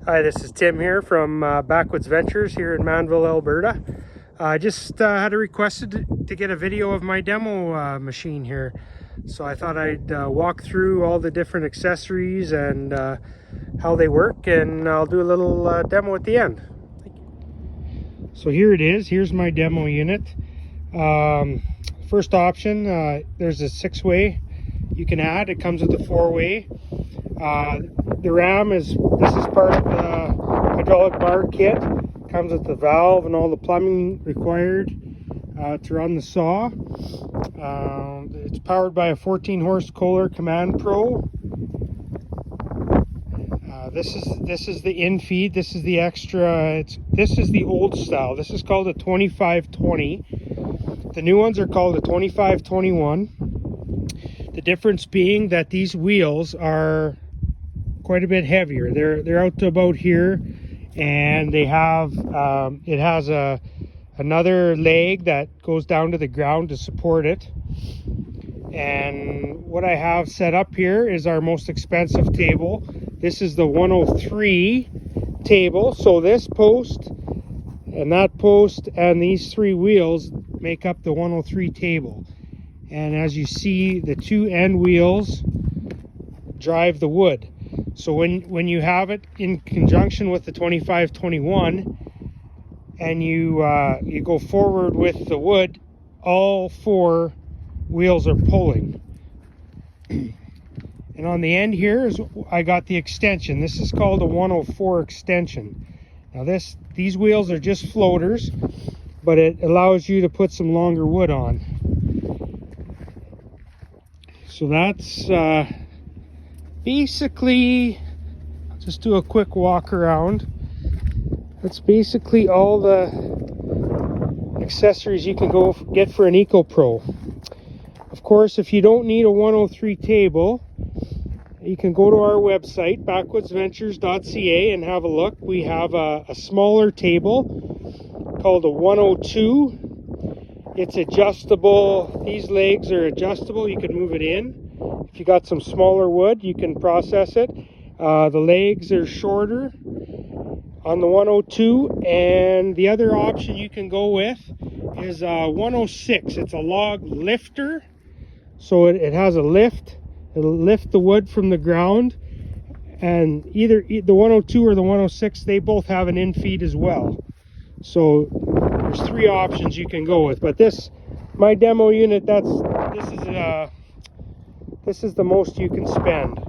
Hi, this is Tim here from Backwoods Ventures here in Manville, Alberta. I just had a request to get a video of my demo machine here. So I thought I'd walk through all the different accessories and how they work, and I'll do a little demo at the end. Thank you. So here it is. Here's my demo unit. First option, there's a 6-way you can add. It comes with a 4-way. The RAM this is part of the hydraulic bar kit. Comes with the valve and all the plumbing required to run the saw. It's powered by a 14 horse Kohler Command Pro. This is the Infeed. This is the extra. This is the old style. This is called a 2520. The new ones are called a 2521. The difference being that these wheels are quite a bit heavier. They're out to about here, and they have it has another leg that goes down to the ground to support it. And what I have set up here is our most expensive table. This is the 103 table. So this post and that post and these 3 wheels make up the 103 table. And as you see, the 2 end wheels drive the wood. So when you have it in conjunction with the 2521 and you go forward with the wood, all 4 wheels are pulling. And on the end here is I got the extension. This is called a 104 extension. Now these wheels are just floaters, but it allows you to put some longer wood on. So that's basically, just do a quick walk around. That's basically all the accessories you can go get for an EcoPro. Of course, if you don't need a 103 table, you can go to our website, backwoodsventures.ca, and have a look. We have a smaller table called a 102. It's adjustable. These legs are adjustable. You can move it in. If you got some smaller wood, you can process it. The legs are shorter on the 102, and the other option you can go with is 106. It's a log lifter, so it has a lift. It'll lift the wood from the ground, and either the 102 or the 106, they both have an Infeed as well. So there's 3 options you can go with, but my demo unit, this is the most you can spend.